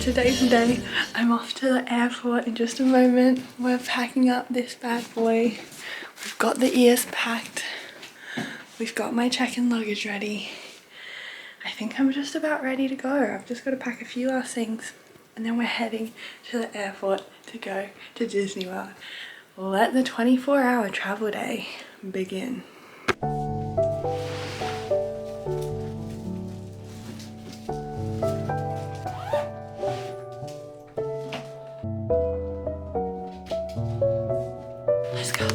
today's day. I'm off to the airport in just a moment. We're packing up this bad boy. We've got the ears packed. We've got my check-in luggage ready. I think I'm just about ready to go. I've just got to pack a few last things and then we're heading to the airport to go to Disney World. Let the 24-hour travel day begin. Let's go.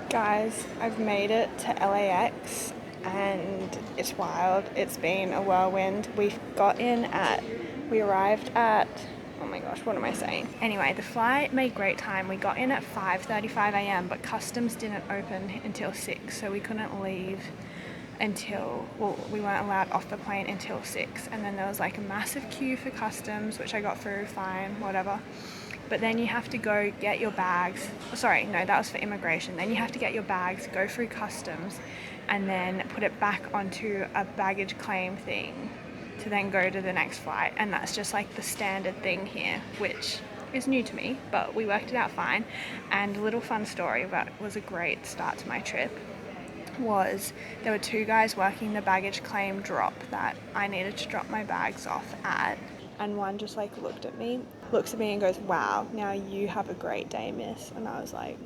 Guys, I've made it to LAX and it's wild. It's been a whirlwind. We arrived at, oh my gosh, what am I saying? Anyway, the flight made great time. We got in at 5:35 a.m. but customs didn't open until 6, so we couldn't leave until, well, we weren't allowed off the plane until 6. And then there was like a massive queue for customs, which I got through fine, whatever. But then you have to go get your bags. Sorry, no, that was for immigration. Then you have to get your bags, go through customs, and then put it back onto a baggage claim thing to then go to the next flight. And that's just like the standard thing here, which is new to me, but we worked it out fine. And a little fun story that was a great start to my trip was there were 2 guys working the baggage claim drop that I needed to drop my bags off at. And one just like looks at me and goes, "Wow, now you have a great day, miss." And I was like,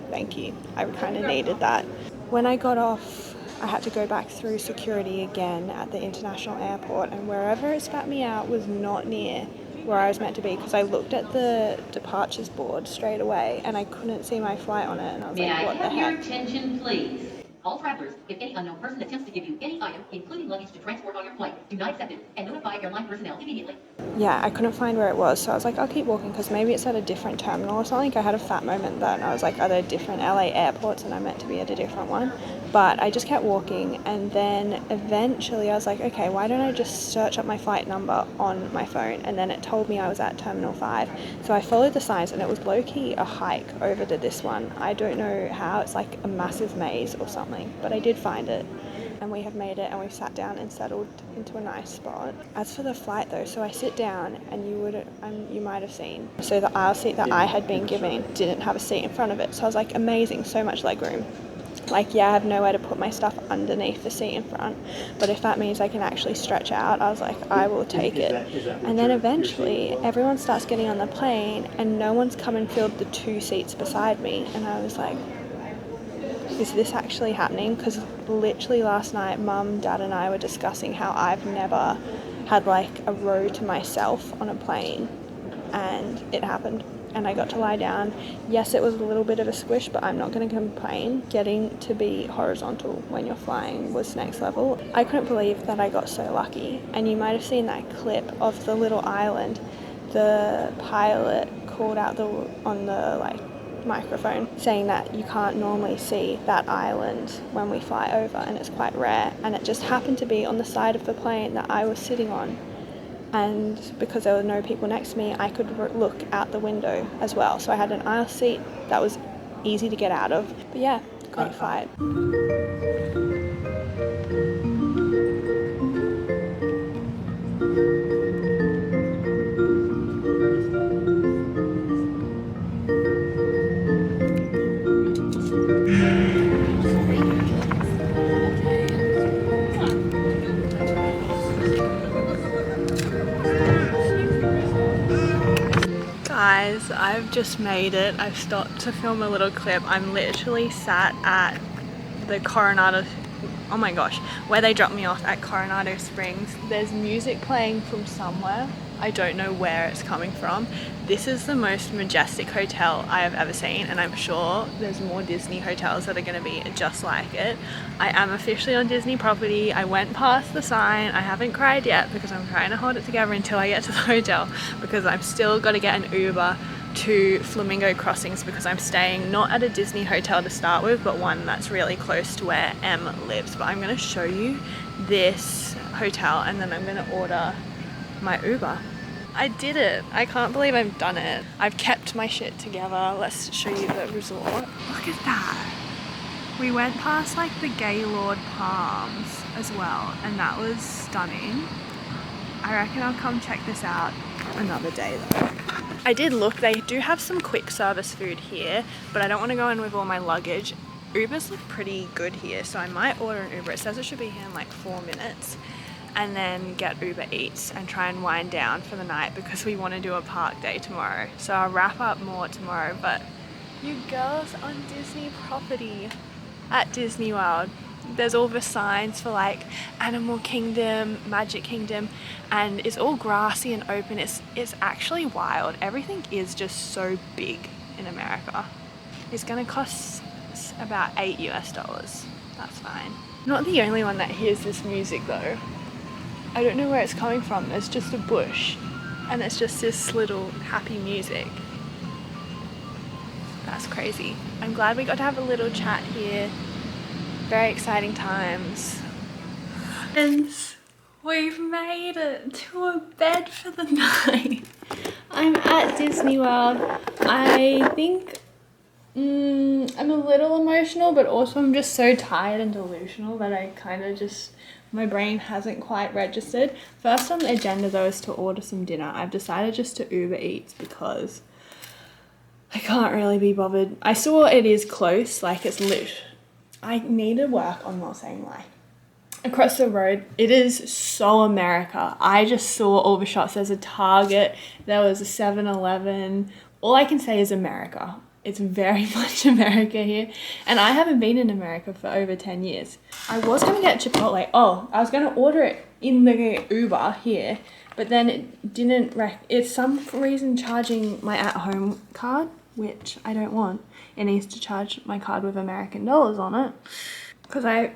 thank you. I kind of needed that. When I got off, I had to go back through security again at the international airport, and wherever it spat me out was not near where I was meant to be, because I looked at the departures board straight away and I couldn't see my flight on it, and I was like, what the heck? May I have your attention, please? All travelers, if any unknown person attempts to give you any item, including luggage to transport on your flight, do not accept it and notify airline personnel immediately. Yeah, I couldn't find where it was, so I was like, I'll keep walking because maybe it's at a different terminal or something. I had a fat moment then. I was like, are there different LA airports and I meant to be at a different one? But I just kept walking, and then eventually I was like, okay, why don't I just search up my flight number on my phone? And then it told me I was at Terminal 5. So I followed the signs, and it was low-key a hike over to this one. I don't know how. It's like a massive maze or something, but I did find it. And we have made it, and we've sat down and settled into a nice spot. As for the flight though, so I sit down, and you might have seen, so the aisle seat that I had been given didn't have a seat in front of it. So I was like, amazing, so much legroom. Like, yeah, I have nowhere to put my stuff underneath the seat in front, but if that means I can actually stretch out, I was like, I will take it. And then eventually everyone starts getting on the plane and no one's come and filled the 2 seats beside me, and I was like, is this actually happening? Because literally last night, Mum, Dad and I were discussing how I've never had like a row to myself on a plane, and it happened. And I got to lie down. Yes, it was a little bit of a squish, but I'm not going to complain. Getting to be horizontal when you're flying was next level. I couldn't believe that I got so lucky. And you might have seen that clip of the little island. The pilot called out on the like microphone saying that you can't normally see that island when we fly over, and it's quite rare. And it just happened to be on the side of the plane that I was sitting on. And because there were no people next to me, I could look out the window as well. So I had an aisle seat that was easy to get out of. But yeah, great flight. Guys, I've just made it. I've stopped to film a little clip. I'm literally sat at the Coronado, oh my gosh, where they dropped me off at Coronado Springs. There's music playing from somewhere. I don't know where it's coming from. This is the most majestic hotel I have ever seen, and I'm sure there's more Disney hotels that are going to be just like it. I am officially on Disney property. I went past the sign. I haven't cried yet because I'm trying to hold it together until I get to the hotel, because I'm still got to get an Uber to Flamingo Crossings, because I'm staying not at a Disney hotel to start with, but one that's really close to where Em lives. But I'm going to show you this hotel and then I'm going to order my Uber. I did it. I can't believe I've done it. I've kept my shit together. Let's show you the resort. Look at that. We went past like the Gaylord Palms as well, and that was stunning. I reckon I'll come check this out another day though. I did look, they do have some quick service food here, but I don't want to go in with all my luggage. Ubers look pretty good here, so I might order an Uber. It says it should be here in like 4 minutes. And then get Uber Eats and try and wind down for the night, because we want to do a park day tomorrow. So I'll wrap up more tomorrow, but you girls on Disney property at Disney World. There's all the signs for like Animal Kingdom, Magic Kingdom, and it's all grassy and open. It's actually wild. Everything is just so big in America. It's gonna cost about $8 US. That's fine. Not the only one that hears this music though. I don't know where it's coming from. There's just a bush and it's just this little happy music. That's crazy. I'm glad we got to have a little chat here. Very exciting times. And we've made it to a bed for the night. I'm at Disney World. I think I'm a little emotional, but also I'm just so tired and delusional that I kind of just, my brain hasn't quite registered. First on the agenda though is to order some dinner. I've decided just to Uber Eats because I can't really be bothered. I saw it is close, like it's lit. I need to work on not saying like. Across the road, it is so America. I just saw all the shops. There's a Target, there was a 7-Eleven. All I can say is America. It's very much America here. And I haven't been in America for over 10 years. I was going to get Chipotle. Oh, I was going to order it in the Uber here, but then it didn't, it's some reason charging my at-home card, which I don't want. It needs to charge my card with American dollars on it. Because I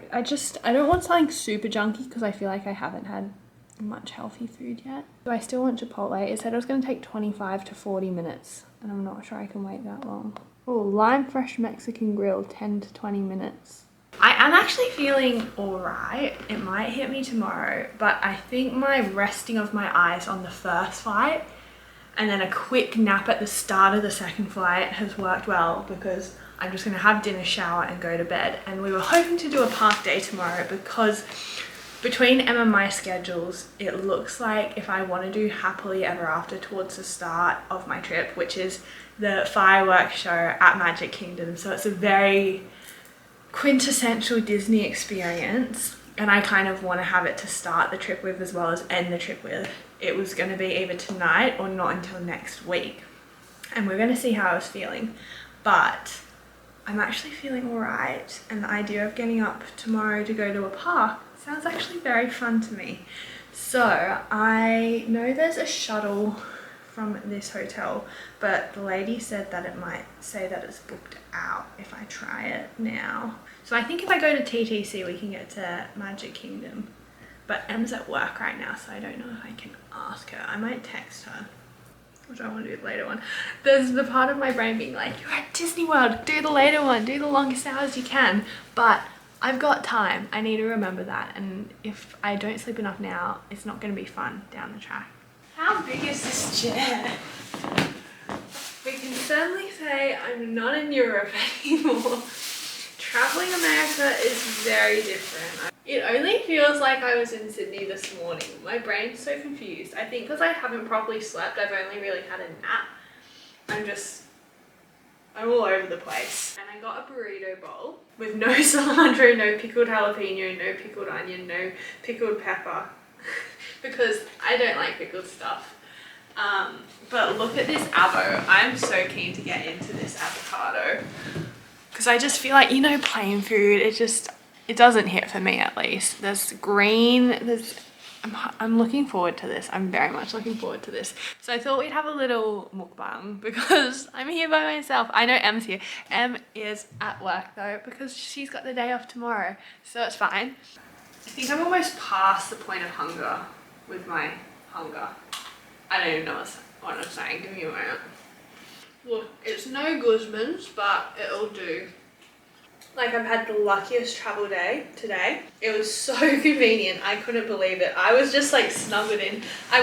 don't want something super junky, because I feel like I haven't had much healthy food yet. Do I still want Chipotle? It said it was going to take 25 to 40 minutes, and I'm not sure I can wait that long. Oh, Lime Fresh Mexican Grill, 10 to 20 minutes. I am actually feeling alright. It might hit me tomorrow, but I think my resting of my eyes on the first flight and then a quick nap at the start of the second flight has worked well, because I'm just going to have dinner, shower and go to bed. And we were hoping to do a park day tomorrow, because between Em and my schedules, it looks like if I want to do Happily Ever After towards the start of my trip, which is the fireworks show at Magic Kingdom. So it's a very quintessential Disney experience, and I kind of want to have it to start the trip with as well as end the trip with. It was going to be either tonight or not until next week, and we're going to see how I was feeling. But I'm actually feeling alright, and the idea of getting up tomorrow to go to a park sounds actually very fun to me. So I know there's a shuttle from this hotel, but the lady said that it might say that it's booked out if I try it now. So I think if I go to TTC we can get to Magic Kingdom, but Em's at work right now, so I don't know if I can ask her. I might text her, which I want to do the later one. There's the part of my brain being like, you're at Disney World, do the later one, do the longest hours you can. But I've got time. I need to remember that. And if I don't sleep enough now, it's not going to be fun down the track. How big is this chair? We can certainly say I'm not in Europe anymore. Traveling America is very different. It only feels like I was in Sydney this morning. My brain's so confused. I think because I haven't properly slept, I've only really had a nap. I'm all over the place. And I got a burrito bowl with no cilantro, no pickled jalapeno, no pickled onion, no pickled pepper. Because I don't like pickled stuff. But look at this avo. I'm so keen to get into this avocado because I just feel like, you know, plain food, it doesn't hit for me at least. There's green, I'm looking forward to this. I'm very much looking forward to this. So I thought we'd have a little mukbang because I'm here by myself. I know Em's here. Em is at work though because she's got the day off tomorrow, so it's fine. I think I'm almost past the point of hunger with my hunger. I don't even know what I'm saying. Give me a moment. Look, it's no Guzman's, but it'll do. Like, I've had the luckiest travel day today. It was so convenient. I couldn't believe it. I was just like snuggled in. I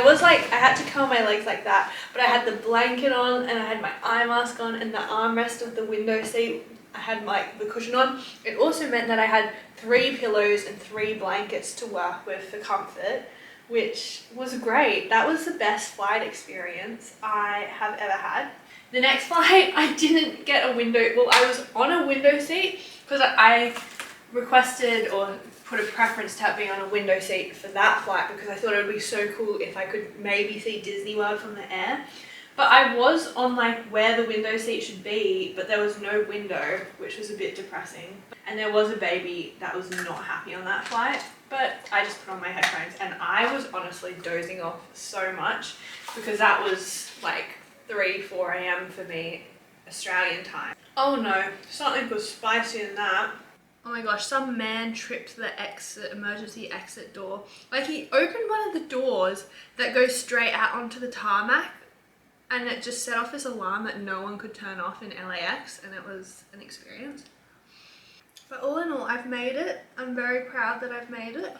had to curl my legs like that, but I had the blanket on and I had my eye mask on and the armrest of the window seat. I had the cushion on. It also meant that I had 3 pillows and 3 blankets to work with for comfort, which was great. That was the best flight experience I have ever had. The next flight, I didn't get a window. Well, I was on a window seat because I requested or put a preference to being on a window seat for that flight because I thought it would be so cool if I could maybe see Disney World from the air. But I was on like where the window seat should be, but there was no window, which was a bit depressing. And there was a baby that was not happy on that flight, but I just put on my headphones and I was honestly dozing off so much because that was like 3-4 a.m. for me, Australian time. Oh no, something was spicier than that. Oh my gosh, some man tripped the emergency exit door. Like, he opened one of the doors that goes straight out onto the tarmac and it just set off this alarm that no one could turn off in LAX, and it was an experience. But all in all, I've made it. I'm very proud that I've made it.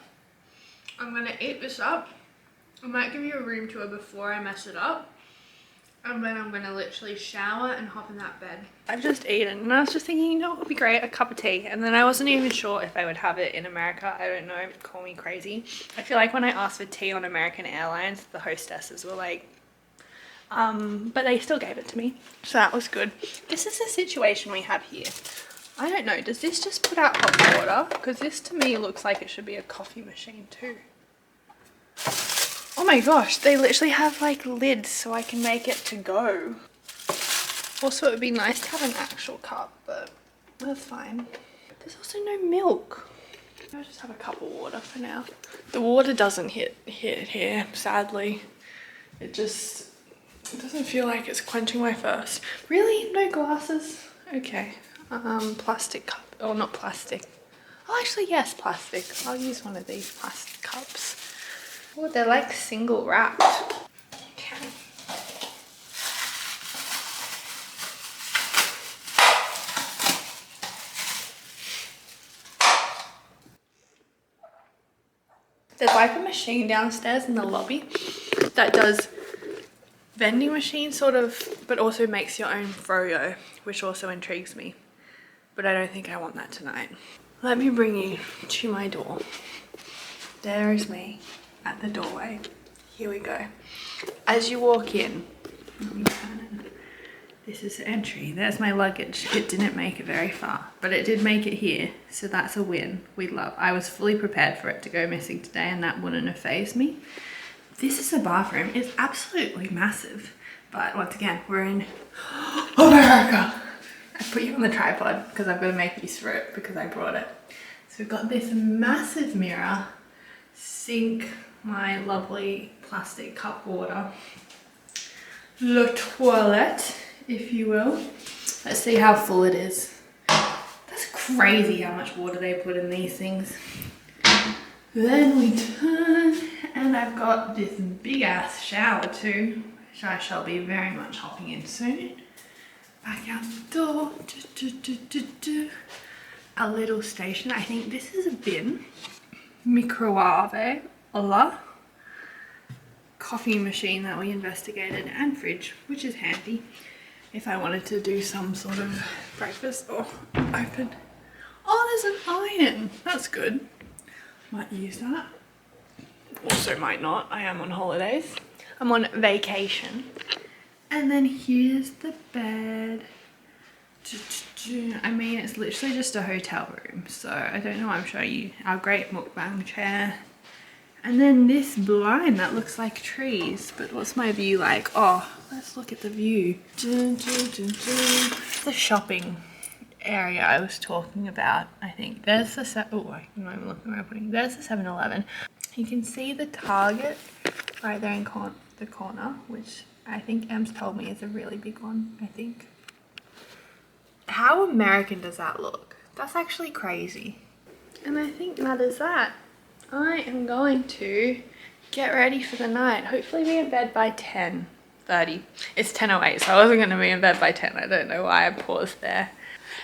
I'm gonna eat this up. I might give you a room tour before I mess it up. And then I'm gonna literally shower and hop in that bed. I've just eaten and I was just thinking, you know what would be great? A cup of tea. And then I wasn't even sure if I would have it in America. I don't know, call me crazy. I feel like when I asked for tea on American Airlines, the hostesses were like, but they still gave it to me. So that was good. This is the situation we have here. I don't know, does this just put out hot water? Because this to me looks like it should be a coffee machine too. Oh my gosh, they literally have like lids so I can make it to go. Also, it would be nice to have an actual cup, but that's fine. There's also no milk. I'll just have a cup of water for now. The water doesn't hit here, sadly. It doesn't feel like it's quenching my thirst. Really? No glasses? Okay. Plastic cup. Oh, not plastic. Oh, actually, yes, plastic. I'll use one of these plastic cups. Oh, they're like single wrapped. Okay. There's like a machine downstairs in the lobby that does vending machine sort of, but also makes your own froyo, which also intrigues me. But I don't think I want that tonight. Let me bring you to my door. There is me at the doorway. Here we go. As you walk in, let me turn it. This is the entry. There's my luggage. It didn't make it very far, but it did make it here, so that's a win. We love. I was fully prepared for it to go missing today, and that wouldn't have fazed me. This is the bathroom. It's absolutely massive, but once again, we're in America. I put you on the tripod because I've got to make use of it because I brought it. So we've got this massive mirror, sink, my lovely plastic cup water, le toilette, if you will. Let's see how full it is. That's crazy how much water they put in these things. Then we turn, and I've got this big ass shower too, which I shall be very much hopping in soon. Back out the door. A little station. I think this is a bin. Microwave. Coffee machine that we investigated, and fridge, which is handy if I wanted to do some sort of breakfast. Oh, open. Oh, there's an iron. That's good. Might use that. Also might not. I am on holidays. I'm on vacation. And then here's the bed. I mean, it's literally just a hotel room, so I don't know why I'm showing you. Our great mukbang chair. And then this blind that looks like trees, but what's my view like? Oh, Let's look at the view. Dun, dun, dun, dun. The shopping area I was talking about, I think. There's the I'm not even looking where I'm putting. There's the 7-Eleven. You can see the Target right there in the corner, which I think Em's told me is a really big one, I think. How American does that look? That's actually crazy. And I think that is that. I am going to get ready for the night. Hopefully be in bed by 10:30. It's 10:08, so I wasn't gonna be in bed by 10. I don't know why I paused there.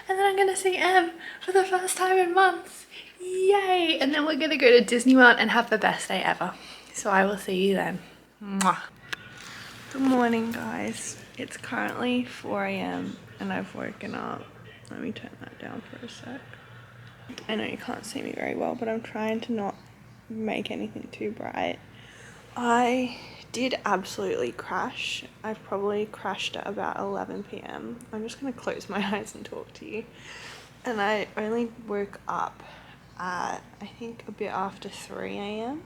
And then I'm gonna see Em for the first time in months. Yay! And then we're gonna go to Disney World and have the best day ever. So I will see you then. Mwah. Good morning, guys. It's currently 4 AM and I've woken up. Let me turn that down for a sec. I know you can't see me very well, but I'm trying to not make anything too bright. I did absolutely crash. I've probably crashed at about 11 PM. I'm just gonna close my eyes and talk to you. And I only woke up at, I think, a bit after 3 AM.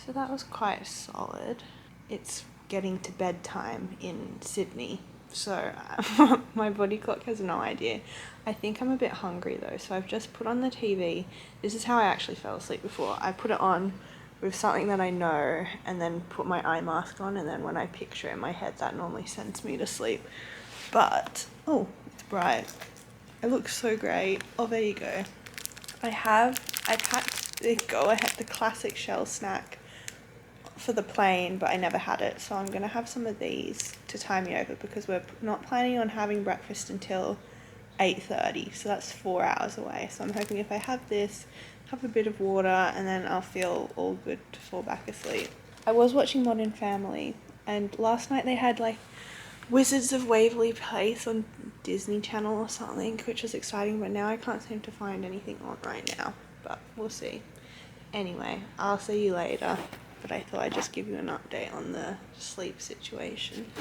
So that was quite solid. It's getting to bedtime in Sydney. So my body clock has no idea. I think I'm a bit hungry though, so I've just put on the TV. This is how I actually fell asleep before. I put it on with something that I know and then put my eye mask on, and then when I picture it in my head, that normally sends me to sleep. But, oh, it's bright. It looks so great. Oh, there you go. I packed the classic Shell snack for the plane, but I never had it, so I'm gonna have some of these to tie me over because we're not planning on having breakfast until 8:30, so that's 4 hours away. So I'm hoping if I have this, have a bit of water, and then I'll feel all good to fall back asleep. I was watching Modern Family, and last night they had like Wizards of Waverly Place on Disney Channel or something, which was exciting, but now I can't seem to find anything on right now, but we'll see. Anyway, I'll see you later. But I thought I'd just give you an update on the sleep situation.